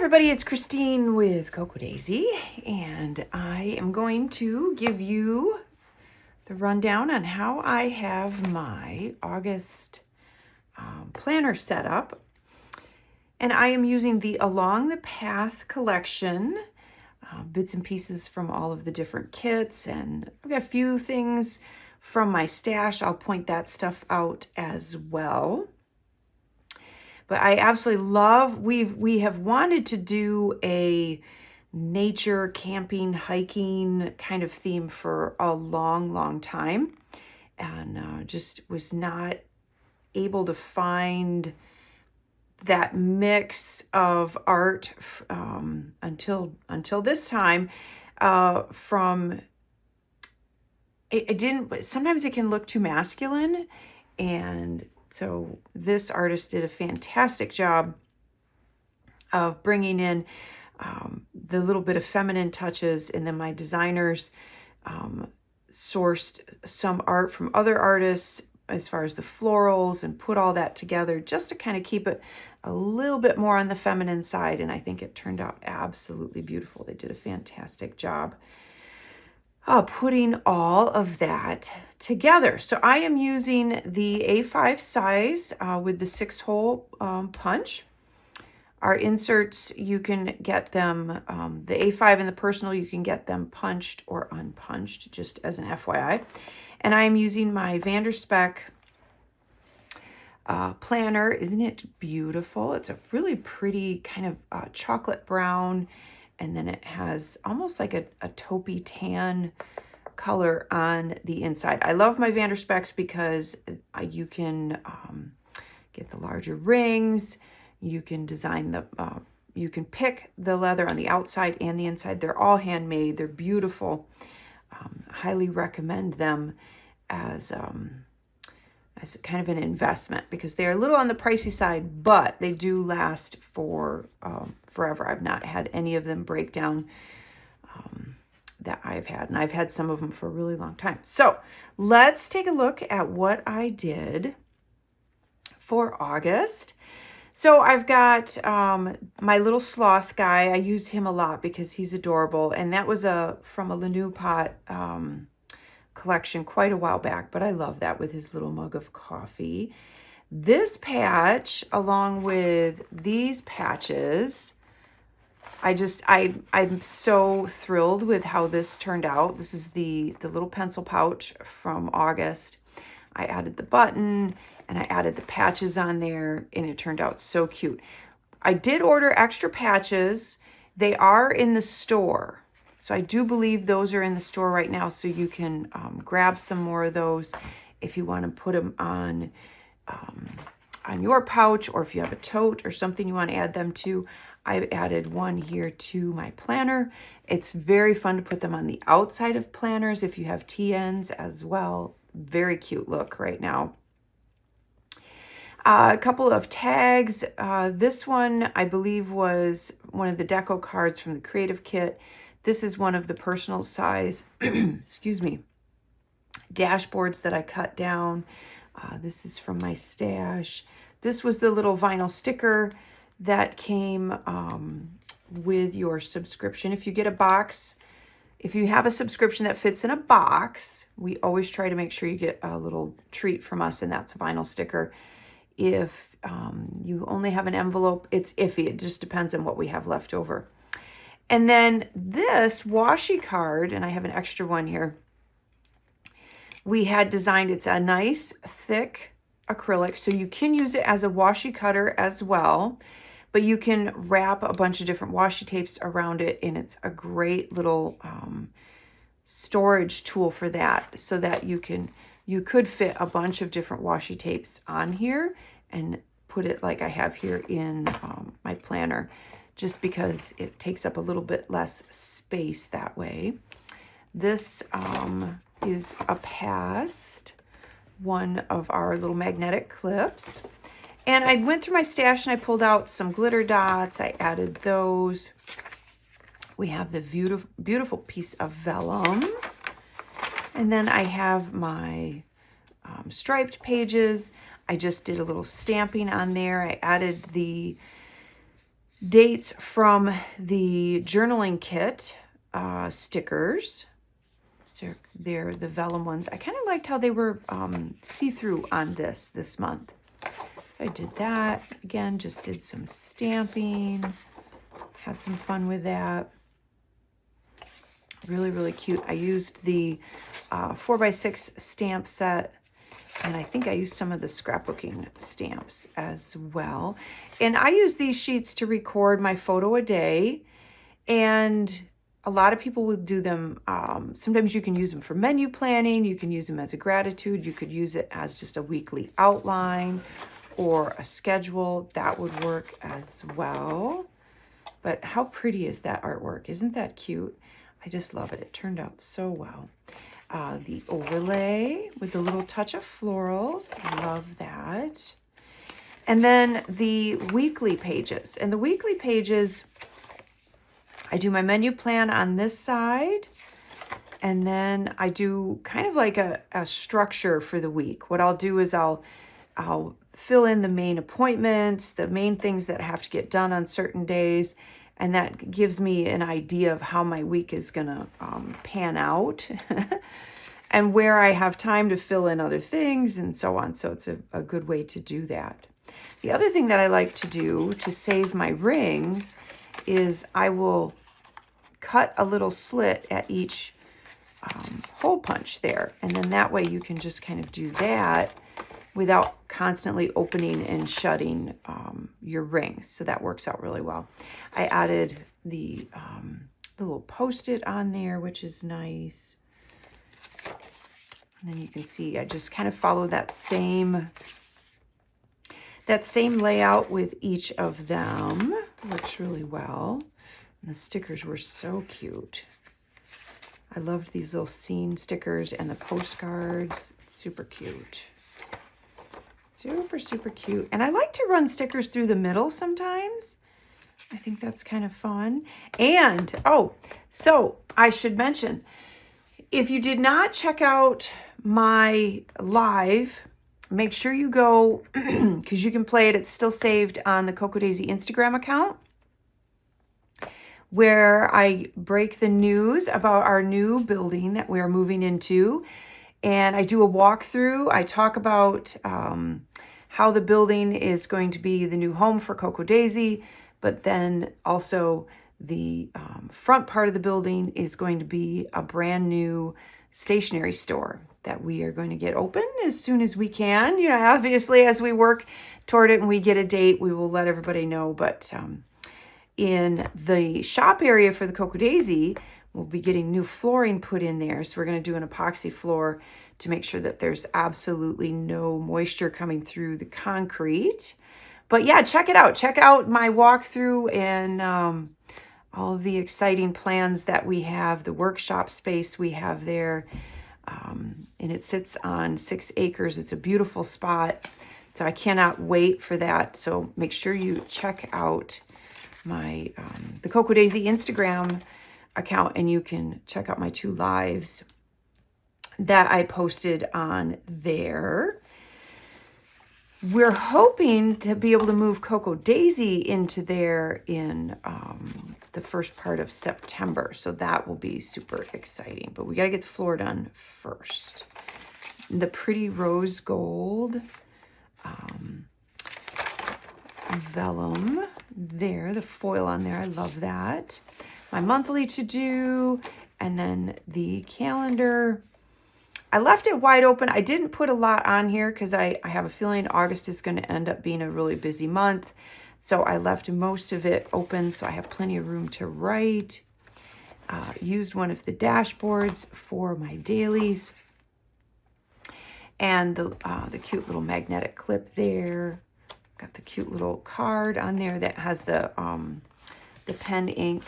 Everybody, it's Christine with CocoaDaisy, and I am going to give you the rundown on how I have my August planner set up. And I am using the Along the Path collection, bits and pieces from all of the different kits, and I've got a few things from my stash. I'll point that stuff out as well. But I absolutely love, we have wanted to do a nature, camping, hiking kind of theme for a long time. And just was not able to find that mix of art until this time. Sometimes it can look too masculine, and so this artist did a fantastic job of bringing in the little bit of feminine touches, and then my designers sourced some art from other artists as far as the florals and put all that together just to kind of keep it a little bit more on the feminine side, and I think it turned out absolutely beautiful. They did a fantastic job putting all of that together. So I am using the A5 size with the 6-hole punch. Our inserts, you can get them, the A5 and the personal, you can get them punched or unpunched, just as an FYI. And I am using my Vanderspec planner. Isn't it beautiful? It's a really pretty kind of chocolate brown, and then it has almost like a taupey tan color on the inside. I love my Vanderspecs because you can get the larger rings. You can design you can pick the leather on the outside and the inside. They're all handmade. They're beautiful. Highly recommend them as kind of an investment because they're a little on the pricey side, but they do last for forever. I've not had any of them break down that I've had, and I've had some of them for a really long time. So let's take a look at what I did for August. So I've got my little sloth guy. I use him a lot because he's adorable, and that was from a Lanou pot collection quite a while back, but I love that with his little mug of coffee. This patch, along with these patches, I'm so thrilled with how this turned out. This is the little pencil pouch from August. I added the button and I added the patches on there, and it turned out so cute. I did order extra patches. They are in the store. So I do believe those are in the store right now, so you can grab some more of those if you want to put them on your pouch, or if you have a tote or something you want to add them to. I added one here to my planner. It's very fun to put them on the outside of planners if you have TNs as well. Very cute look right now. A couple of tags. This one, I believe, was one of the deco cards from the Creative Kit. This is one of the personal size, excuse me, dashboards that I cut down. This is from my stash. This was the little vinyl sticker that came with your subscription. If you get a box, if you have a subscription that fits in a box, we always try to make sure you get a little treat from us, and that's a vinyl sticker. If you only have an envelope, it's iffy. It just depends on what we have left over. And then this washi card, and I have an extra one here, we had designed, it's a nice thick acrylic, so you can use it as a washi cutter as well, but you can wrap a bunch of different washi tapes around it, and it's a great little storage tool for that, so that you could fit a bunch of different washi tapes on here and put it like I have here in my planner, just because it takes up a little bit less space that way. This is a past one of our little magnetic clips. And I went through my stash and I pulled out some glitter dots. I added those. We have the beautiful piece of vellum. And then I have my striped pages. I just did a little stamping on there. I added the dates from the journaling kit stickers. They're the vellum ones. I kind of liked how they were see-through on this month. So I did that. Again, just did some stamping. Had some fun with that. Really, really cute. I used the 4x6 stamp set, and I think I used some of the scrapbooking stamps as well. And I use these sheets to record my photo a day, and a lot of people will do them. Sometimes you can use them for menu planning. You can use them as a gratitude. You could use it as just a weekly outline or a schedule. That would work as well. But how pretty is that artwork? Isn't that cute? I just love it. It turned out so well. The overlay with the little touch of florals. Love that. And then the weekly pages. And the weekly pages, I do my menu plan on this side, and then I do kind of like a structure for the week. What I'll do is I'll fill in the main appointments, the main things that have to get done on certain days, and that gives me an idea of how my week is going to pan out and where I have time to fill in other things and so on. So it's a good way to do that. The other thing that I like to do to save my rings is I will cut a little slit at each hole punch there. And then that way you can just kind of do that without constantly opening and shutting your rings. So that works out really well. I added the little Post-it on there, which is nice. And then you can see I just kind of follow that same layout with each of them. Works really well. And the stickers were so cute. I loved these little scene stickers and the postcards. It's super cute. Super, super cute. And I like to run stickers through the middle sometimes. I think that's kind of fun. And, so I should mention, if you did not check out my live, make sure you go, because you can play it. It's still saved on the CocoaDaisy Instagram account, where I break the news about our new building that we're moving into. And I do a walkthrough. I talk about how the building is going to be the new home for CocoaDaisy, but then also the front part of the building is going to be a brand new stationery store that we are going to get open as soon as we can. You know, obviously, as we work toward it and we get a date, we will let everybody know. But in the shop area for the CocoaDaisy, we'll be getting new flooring put in there. So we're going to do an epoxy floor to make sure that there's absolutely no moisture coming through the concrete. But yeah, check it out. Check out my walkthrough and all of the exciting plans that we have, the workshop space we have there. And it sits on 6 acres. It's a beautiful spot. So I cannot wait for that. So make sure you check out my the CocoaDaisy Instagram account, and you can check out my 2 lives that I posted on there. We're hoping to be able to move CocoaDaisy into there in the first part of September. So that will be super exciting. But we got to get the floor done first. The pretty rose gold vellum there, the foil on there. I love that. My monthly to-do, and then the calendar. I left it wide open. I didn't put a lot on here because I have a feeling August is going to end up being a really busy month. So I left most of it open so I have plenty of room to write. Used one of the dashboards for my dailies. And the cute little magnetic clip there. Got the cute little card on there that has the pen ink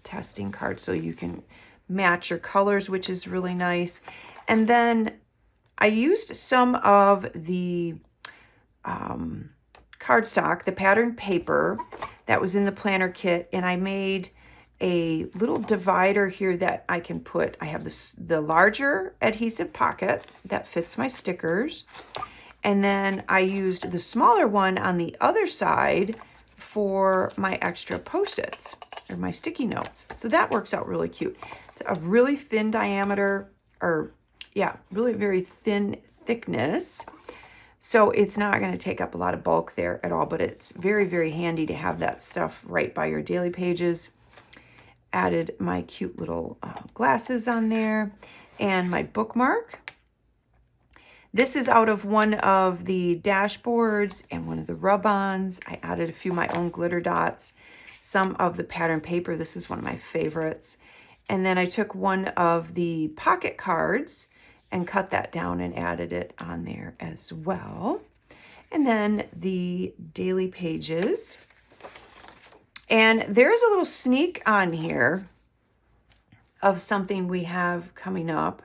testing card, so you can match your colors, which is really nice. And then I used some of the cardstock, the patterned paper that was in the planner kit, and I made a little divider here that I can put. I have the larger adhesive pocket that fits my stickers, and then I used the smaller one on the other side for my extra Post-its or my sticky notes. So that works out really cute. It's a really thin diameter, or yeah, really very thin thickness. So it's not going to take up a lot of bulk there at all, but it's very, very handy to have that stuff right by your daily pages. Added my cute little glasses on there and my bookmark. This is out of one of the dashboards and one of the rub-ons. I added a few of my own glitter dots, some of the pattern paper. This is one of my favorites. And then I took one of the pocket cards and cut that down and added it on there as well. And then the daily pages. And there's a little sneak on here of something we have coming up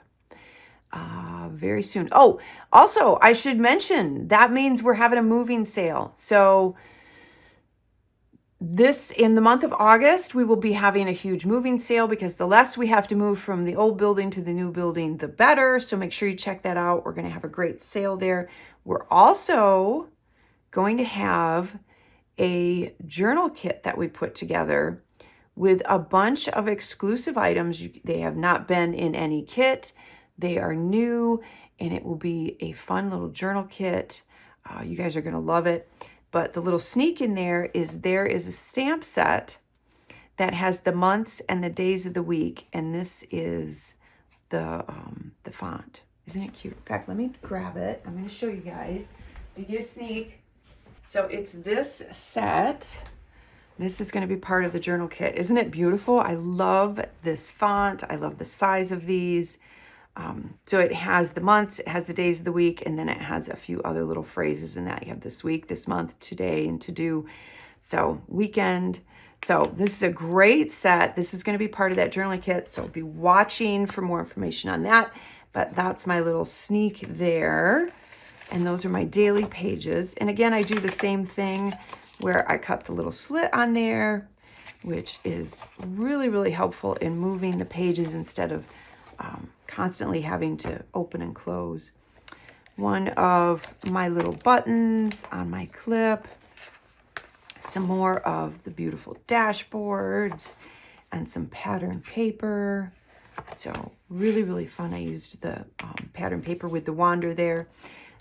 very soon. Oh, also, I should mention, that means we're having a moving sale. So in the month of August, we will be having a huge moving sale because the less we have to move from the old building to the new building, the better. So make sure you check that out. We're going to have a great sale there. We're also going to have a journal kit that we put together with a bunch of exclusive items. They have not been in any kit. They are new, and it will be a fun little journal kit. You guys are going to love it. But the little sneak in there is a stamp set that has the months and the days of the week. And this is the font. Isn't it cute? In fact, let me grab it. I'm going to show you guys. So you get a sneak. So it's this set. This is going to be part of the journal kit. Isn't it beautiful? I love this font. I love the size of these. So it has the months, it has the days of the week, and then it has a few other little phrases in that. You have this week, this month, today, and to do. So weekend. So this is a great set. This is going to be part of that journaling kit. So be watching for more information on that. But that's my little sneak there. And those are my daily pages. And again, I do the same thing where I cut the little slit on there, which is really, really helpful in moving the pages instead of constantly having to open and close. One of my little buttons on my clip. Some more of the beautiful dashboards and some pattern paper. So really, really fun. I used the pattern paper with the wander there.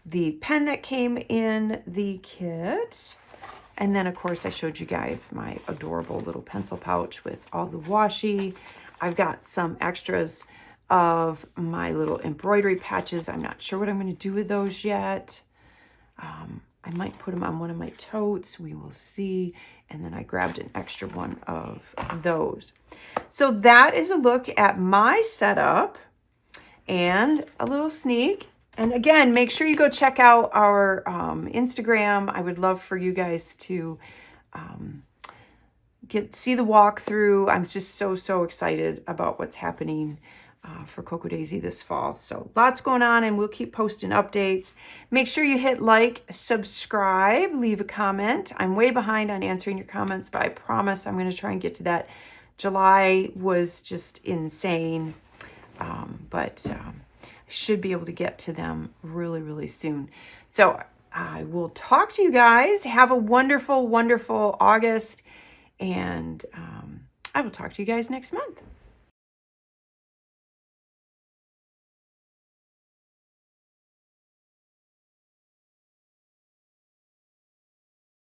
The pen that came in the kit. And then, of course, I showed you guys my adorable little pencil pouch with all the washi. I've got some extras of my little embroidery patches. I'm not sure what I'm going to do with those yet. I might put them on one of my totes. We will see. And then I grabbed an extra one of those. So that is a look at my setup and a little sneak. And again, make sure you go check out our Instagram. I would love for you guys to see the walkthrough. I'm just so excited about what's happening for CocoaDaisy this fall. So lots going on, and we'll keep posting updates. Make sure you hit like, subscribe, leave a comment. I'm way behind on answering your comments, but I promise I'm going to try and get to that. July was just insane, but I should be able to get to them really, really soon. So I will talk to you guys. Have a wonderful, wonderful August, and I will talk to you guys next month.